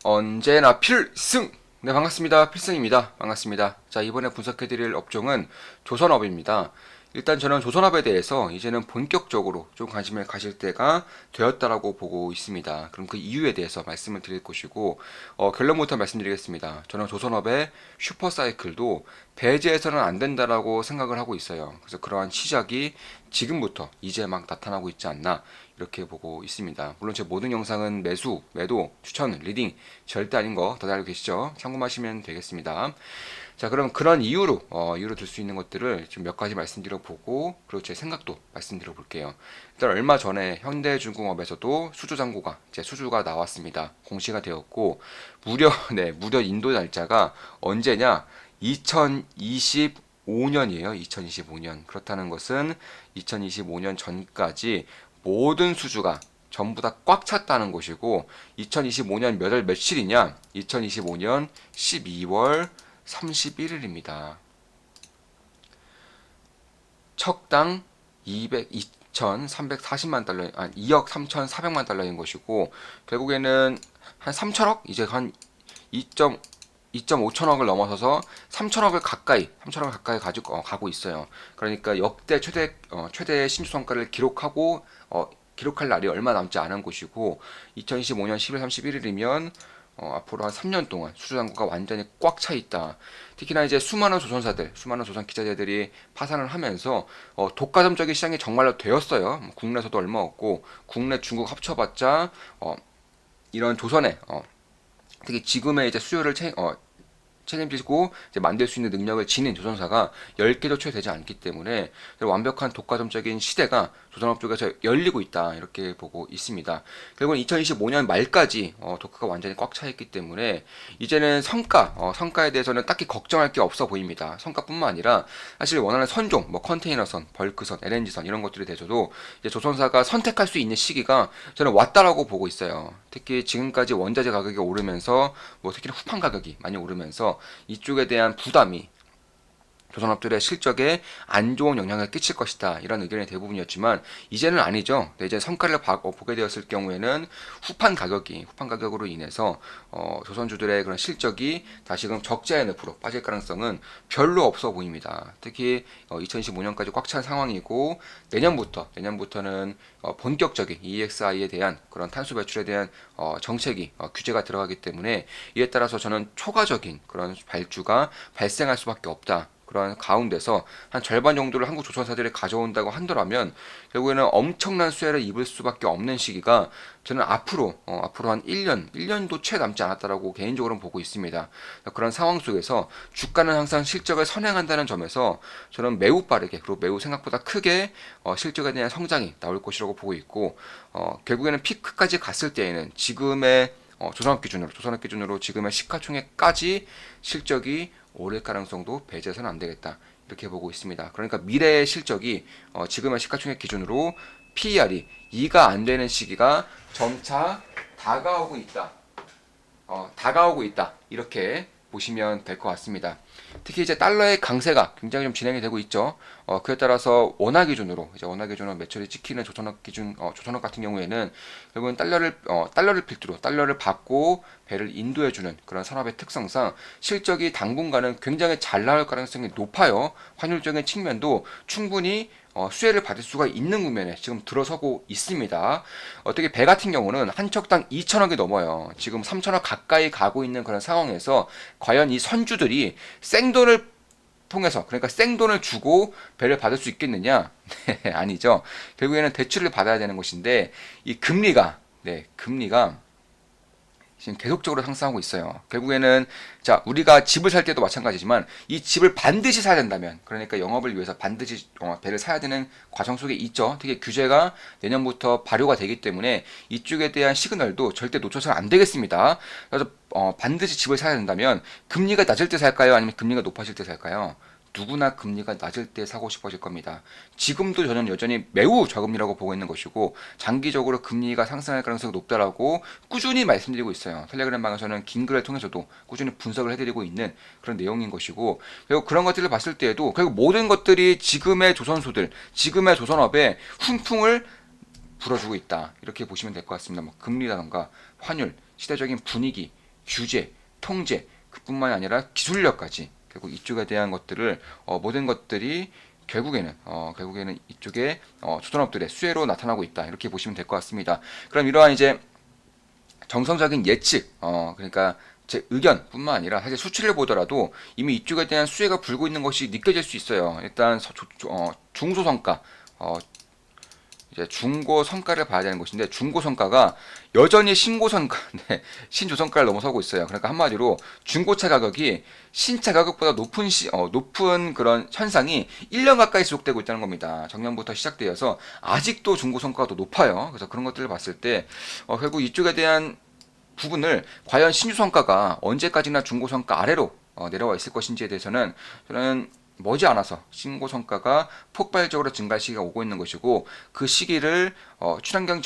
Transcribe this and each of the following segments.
언제나 필승! 네, 반갑습니다. 필승입니다. 반갑습니다. 자, 이번에 분석해드릴 업종은 조선업입니다. 일단 저는 조선업에 대해서 이제는 본격적으로 좀 관심을 가실 때가 되었다라고 보고 있습니다. 그럼 그 이유에 대해서 말씀을 드릴 것이고, 결론부터 말씀드리겠습니다. 저는 조선업의 슈퍼사이클도 배제해서는 안 된다라고 생각을 하고 있어요. 그래서 그러한 시작이 지금부터 이제 막 나타나고 있지 않나 이렇게 보고 있습니다. 물론 제 모든 영상은 매수, 매도, 추천, 리딩 절대 아닌 거 다들 알고 계시죠? 참고하시면 되겠습니다. 자, 그럼 그런 이유로 들 수 있는 것들을 지금 몇 가지 말씀드려 보고, 그리고 제 생각도 말씀드려 볼게요. 일단 얼마 전에 현대중공업에서도 수주 잔고가, 제 수주가 나왔습니다. 공시가 되었고, 무려 인도 날짜가 언제냐? 2025년이에요. 2025년. 그렇다는 것은 2025년 전까지 모든 수주가 전부 다 꽉 찼다는 것이고, 2025년 몇 월 며칠이냐? 2025년 12월 31일입니다. 척당 2,340만 달러, 2억 3,400만 달러인 것이고, 결국에는 한 3천억? 이제 한 2.5천억을 넘어서서 3천억을 가까이 가고 있어요. 그러니까 역대 최대 신주 성과를 기록할 날이 얼마 남지 않은 곳이고, 2025년 11월 31일이면 앞으로 한 3년 동안 수주 잔고가 완전히 꽉 차 있다. 특히나 이제 수많은 조선사들, 수많은 조선 기자재들이 파산을 하면서 독과점적인 시장이 정말로 되었어요. 국내에서도 얼마 없고, 국내 중국 합쳐봤자 이런 조선의 특히 지금의 이제 수요를 책임지고 이제 만들 수 있는 능력을 지닌 조선사가 10개도 채 되지 않기 때문에 완벽한 독과점적인 시대가 조선업 쪽에서 열리고 있다 이렇게 보고 있습니다. 결국은 2025년 말까지 독과가 완전히 꽉 차 있기 때문에 이제는 성과에 대해서는 딱히 걱정할 게 없어 보입니다. 성과뿐만 아니라 사실 원하는 선종, 뭐 컨테이너선, 벌크선, LNG선 이런 것들에 대해서도 이제 조선사가 선택할 수 있는 시기가 저는 왔다라고 보고 있어요. 특히 지금까지 원자재 가격이 오르면서 뭐 특히 후판 가격이 많이 오르면서 이쪽에 대한 부담이 조선업들의 실적에 안 좋은 영향을 끼칠 것이다. 이런 의견이 대부분이었지만 이제는 아니죠. 이제 성과를 보게 되었을 경우에는 후판 가격으로 인해서 조선주들의 그런 실적이 다시금 적자의 늪으로 빠질 가능성은 별로 없어 보입니다. 특히 2025년까지 꽉 찬 상황이고 내년부터는 본격적인 EXI에 대한 그런 탄소 배출에 대한 정책이 규제가 들어가기 때문에 이에 따라서 저는 초과적인 그런 발주가 발생할 수밖에 없다. 그런 가운데서 한 절반 정도를 한국 조선사들이 가져온다고 한다면 결국에는 엄청난 수혜를 입을 수밖에 없는 시기가 저는 앞으로 한 1년도 채 남지 않았다라고 개인적으로는 보고 있습니다. 그런 상황 속에서 주가는 항상 실적을 선행한다는 점에서 저는 매우 빠르게 그리고 매우 생각보다 크게 실적에 대한 성장이 나올 것이라고 보고 있고 결국에는 피크까지 갔을 때에는 지금의 조선업 기준으로 지금의 시가총액까지 실적이 오를 가능성도 배제해서는 안 되겠다. 이렇게 보고 있습니다. 그러니까 미래의 실적이 지금의 시가총액 기준으로 PER이 2가 안 되는 시기가 점차 다가오고 있다. 이렇게 보시면 될 것 같습니다. 특히 이제 달러의 강세가 굉장히 좀 진행이 되고 있죠. 그에 따라서 원화 기준으로 매출이 찍히는 조선업 같은 경우에는 결국은 달러를 필두로 달러를 받고 배를 인도해주는 그런 산업의 특성상 실적이 당분간은 굉장히 잘 나올 가능성이 높아요. 환율적인 측면도 충분히 수혜를 받을 수가 있는 국면에 지금 들어서고 있습니다. 어떻게 배 같은 경우는 한 척당 2천억이 넘어요. 지금 3천억 가까이 가고 있는 그런 상황에서 과연 이 선주들이 생돈을 통해서 그러니까 생돈을 주고 배를 받을 수 있겠느냐? 네, 아니죠. 결국에는 대출을 받아야 되는 것인데 이 금리가 지금 계속적으로 상승하고 있어요. 결국에는 자 우리가 집을 살 때도 마찬가지지만 이 집을 반드시 사야 된다면 그러니까 영업을 위해서 반드시 배를 사야 되는 과정 속에 있죠. 특히 규제가 내년부터 발효가 되기 때문에 이쪽에 대한 시그널도 절대 놓쳐서는 안 되겠습니다. 그래서 반드시 집을 사야 된다면 금리가 낮을 때 살까요? 아니면 금리가 높아질 때 살까요? 누구나 금리가 낮을 때 사고 싶어질 겁니다. 지금도 저는 여전히 매우 저금리라고 보고 있는 것이고 장기적으로 금리가 상승할 가능성이 높다라고 꾸준히 말씀드리고 있어요. 텔레그램 방에서는 긴 글을 통해서도 꾸준히 분석을 해드리고 있는 그런 내용인 것이고 그리고 그런 것들을 봤을 때에도 결국 모든 것들이 지금의 조선소들, 지금의 조선업에 훈풍을 불어주고 있다. 이렇게 보시면 될 것 같습니다. 뭐 금리라던가 환율, 시대적인 분위기 규제, 통제, 그뿐만이 아니라 기술력까지 결국 이쪽에 대한 것들을 모든 것들이 결국에는 이쪽에 조선업들의 수혜로 나타나고 있다 이렇게 보시면 될 것 같습니다. 그럼 이러한 이제 정성적인 예측, 그러니까 제 의견뿐만 아니라 사실 수치를 보더라도 이미 이쪽에 대한 수혜가 불고 있는 것이 느껴질 수 있어요. 일단 중소성가, 이제 중고성가를 봐야 되는 것인데 중고성가가 여전히 신고성가, 네, 신조성가를 넘어서고 있어요. 그러니까 한마디로 중고차 가격이 신차 가격보다 높은 그런 현상이 1년 가까이 지속되고 있다는 겁니다. 작년부터 시작되어서 아직도 중고성가가 더 높아요. 그래서 그런 것들을 봤을 때 결국 이쪽에 대한 부분을 과연 신규성과가 언제까지나 중고성과 아래로 내려와 있을 것인지에 대해서는 저는 머지않아서 신고성과가 폭발적으로 증가할 시기가 오고 있는 것이고 그 시기를 친환경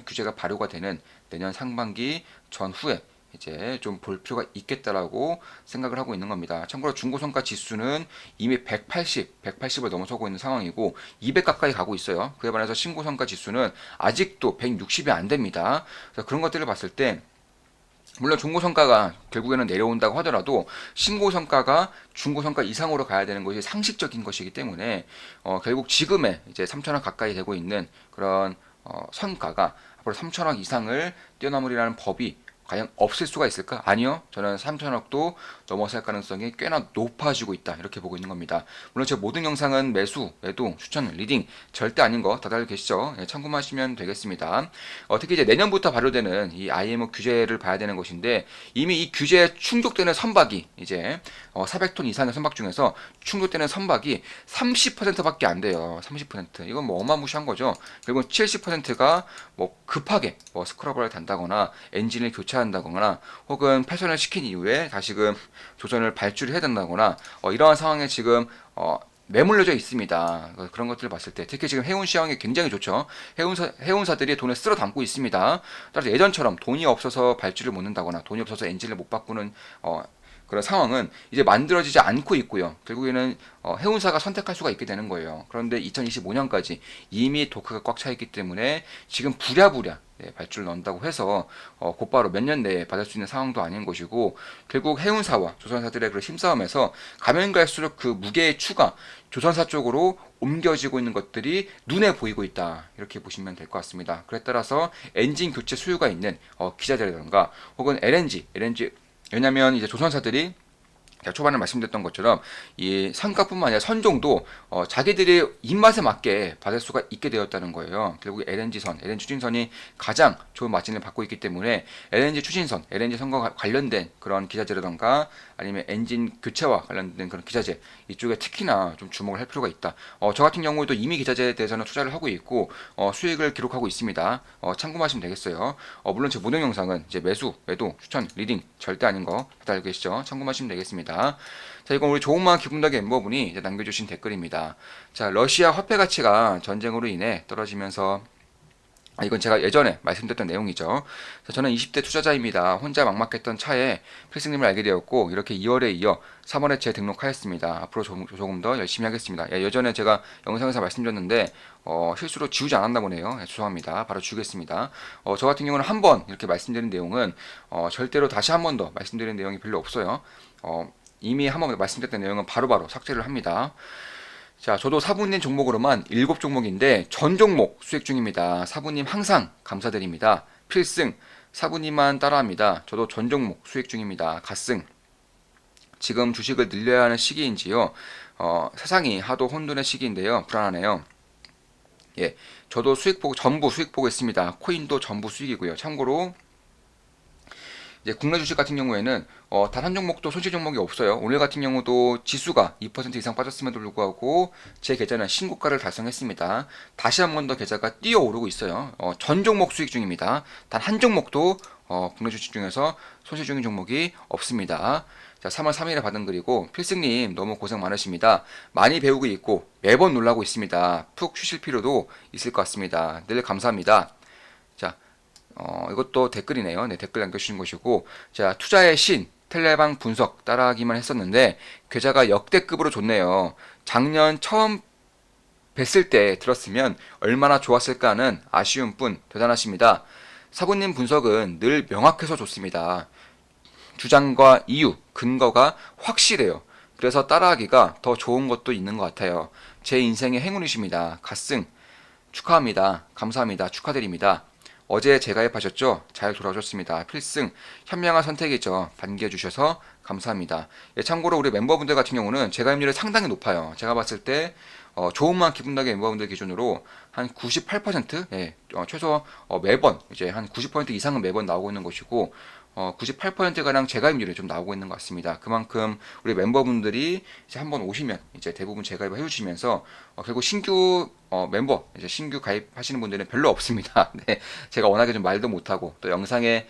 규제가 발효가 되는 내년 상반기 전후에 이제 좀 볼 필요가 있겠다라고 생각을 하고 있는 겁니다. 참고로 중고성과 지수는 이미 180을 넘어서고 있는 상황이고 200 가까이 가고 있어요. 그에 반해서 신고성과 지수는 아직도 160이 안 됩니다. 그래서 그런 것들을 봤을 때 물론 중고성과가 결국에는 내려온다고 하더라도 신고성과가 중고성과 이상으로 가야 되는 것이 상식적인 것이기 때문에 결국 지금의 이제 3천억 가까이 되고 있는 그런 성과가 앞으로 3천억 이상을 뛰어넘으리라는 법이 과연 없을 수가 있을까? 아니요. 저는 3천억도 넘어설 가능성이 꽤나 높아지고 있다. 이렇게 보고 있는 겁니다. 물론 제 모든 영상은 매수, 매도, 추천, 리딩 절대 아닌 거 다들 알고 계시죠? 예, 참고하시면 되겠습니다. 특히 이제 내년부터 발효되는 이 IMO 규제를 봐야 되는 것인데 이미 이 규제에 충족되는 선박이 이제 400톤 이상의 선박 중에서 충족되는 선박이 30%밖에 안 돼요. 30%. 이건 뭐 어마무시한 거죠. 결국 70%가 뭐 급하게 스크러버를 단다거나 엔진을 교체한다거나 혹은 폐선을 시킨 이후에 다시금 조선을 발주를 해야 된다거나 이러한 상황에 지금 매몰려져 있습니다. 그런 것들을 봤을 때 특히 지금 해운 시황이 굉장히 좋죠. 해운사들이 돈을 쓸어 담고 있습니다. 따라서 예전처럼 돈이 없어서 발주를 못 는다거나 돈이 없어서 엔진을 못 바꾸는 그런 상황은 이제 만들어지지 않고 있고요. 결국에는 해운사가 선택할 수가 있게 되는 거예요. 그런데 2025년까지 이미 도크가 꽉 차 있기 때문에 지금 부랴부랴 발주를 넣는다고 해서 곧바로 몇 년 내에 받을 수 있는 상황도 아닌 것이고 결국 해운사와 조선사들의 그 힘싸움에서 가면 갈수록 그 무게의 추가 조선사 쪽으로 옮겨지고 있는 것들이 눈에 보이고 있다 이렇게 보시면 될 것 같습니다. 그에 따라서 엔진 교체 수요가 있는 기자재라든가 혹은 LNG 왜냐하면 이제 조선사들이 제가 초반에 말씀드렸던 것처럼 이 상가뿐만 아니라 선종도 자기들의 입맛에 맞게 받을 수가 있게 되었다는 거예요. 결국 LNG 추진선이 가장 좋은 마진을 받고 있기 때문에 LNG 추진선, LNG 선과 관련된 그런 기자재라던가 아니면 엔진 교체와 관련된 그런 기자재 이쪽에 특히나 좀 주목을 할 필요가 있다. 저 같은 경우에도 이미 기자재에 대해서는 투자를 하고 있고 수익을 기록하고 있습니다. 참고하시면 되겠어요. 물론 제 모든 영상은 이제 매수, 매도, 추천, 리딩 절대 아닌 거 다들 알고 계시죠? 참고하시면 되겠습니다. 자, 이건 우리 좋은마음 기분나게 멤버분이 이제 남겨주신 댓글입니다. 자, 러시아 화폐 가치가 전쟁으로 인해 떨어지면서 이건 제가 예전에 말씀드렸던 내용이죠. 저는 20대 투자자입니다. 혼자 막막했던 차에 필승님을 알게 되었고 이렇게 2월에 이어 3월에 재등록하였습니다. 앞으로 조금 더 열심히 하겠습니다. 예전에 제가 영상에서 말씀드렸는데 실수로 지우지 않았나 보네요. 죄송합니다. 바로 지우겠습니다. 저 같은 경우는 한 번 이렇게 말씀드린 내용은 절대로 다시 한 번 더 말씀드린 내용이 별로 없어요. 이미 한 번 말씀드렸던 내용은 바로바로 삭제를 합니다. 자, 저도 사부님 종목으로만 7종목인데 전 종목 수익 중입니다. 사부님 항상 감사드립니다. 필승 사부님만 따라합니다. 저도 전 종목 수익 중입니다. 갓승. 지금 주식을 늘려야 하는 시기인지요. 세상이 하도 혼돈의 시기인데요. 불안하네요. 예, 저도 전부 수익 보고 있습니다. 코인도 전부 수익이고요. 참고로 이제 국내 주식 같은 경우에는 단 한 종목도 손실 종목이 없어요. 오늘 같은 경우도 지수가 2% 이상 빠졌음에도 불구하고 제 계좌는 신고가를 달성했습니다. 다시 한 번 더 계좌가 뛰어오르고 있어요. 전 종목 수익 중입니다. 단 한 종목도 국내 주식 중에서 손실 중인 종목이 없습니다. 자, 3월 3일에 받은 글이고 필승님 너무 고생 많으십니다. 많이 배우고 있고 매번 놀라고 있습니다. 푹 쉬실 필요도 있을 것 같습니다. 늘 감사합니다. 자, 이것도 댓글이네요. 네, 댓글 남겨주신 것이고, 자, 투자의 신, 텔레방 분석 따라하기만 했었는데, 계좌가 역대급으로 좋네요. 작년 처음 뵀을 때 들었으면 얼마나 좋았을까 하는 아쉬움 뿐 대단하십니다. 사부님 분석은 늘 명확해서 좋습니다. 주장과 이유, 근거가 확실해요. 그래서 따라하기가 더 좋은 것도 있는 것 같아요. 제 인생의 행운이십니다. 갓승 축하합니다. 감사합니다. 축하드립니다. 어제 재가입하셨죠? 잘 돌아오셨습니다. 필승 현명한 선택이죠. 반겨주셔서 감사합니다. 예, 참고로 우리 멤버분들 같은 경우는 재가입률이 상당히 높아요. 제가 봤을 때 좋은 마음 기분 나게 멤버분들 기준으로 한 98%, 예, 최소 매번 이제 한 90% 이상은 매번 나오고 있는 것이고 98%가량 재가입률이 좀 나오고 있는 것 같습니다. 그만큼 우리 멤버분들이 이제 한번 오시면 이제 대부분 재가입을 해주시면서 결국 신규 멤버 이제 신규 가입하시는 분들은 별로 없습니다. 네, 제가 워낙에 좀 말도 못하고 또 영상에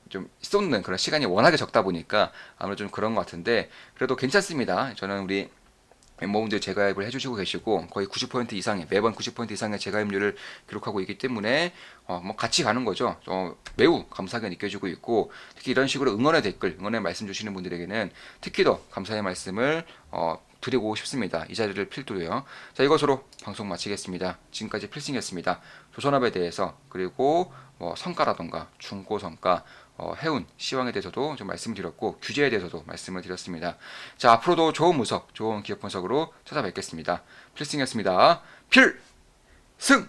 좀 쏟는 그런 시간이 워낙에 적다 보니까 아무래도 좀 그런 것 같은데 그래도 괜찮습니다. 저는 우리 멤버분들 재가입을 해주시고 계시고 거의 90% 이상의 매번 90% 이상의 재가입률을 기록하고 있기 때문에 뭐 같이 가는 거죠. 매우 감사하게 느껴지고 있고 특히 이런 식으로 응원의 댓글, 응원의 말씀 주시는 분들에게는 특히 더 감사의 말씀을 드리고 싶습니다. 이 자리를 필두로요. 자, 이것으로 방송 마치겠습니다. 지금까지 필승이었습니다. 조선업에 대해서 그리고 뭐 성과라던가 중고 성과 해운, 시황에 대해서도 좀 말씀을 드렸고 규제에 대해서도 말씀을 드렸습니다. 자, 앞으로도 좋은 분석, 좋은 기업 분석으로 찾아뵙겠습니다. 필승이었습니다. 필승!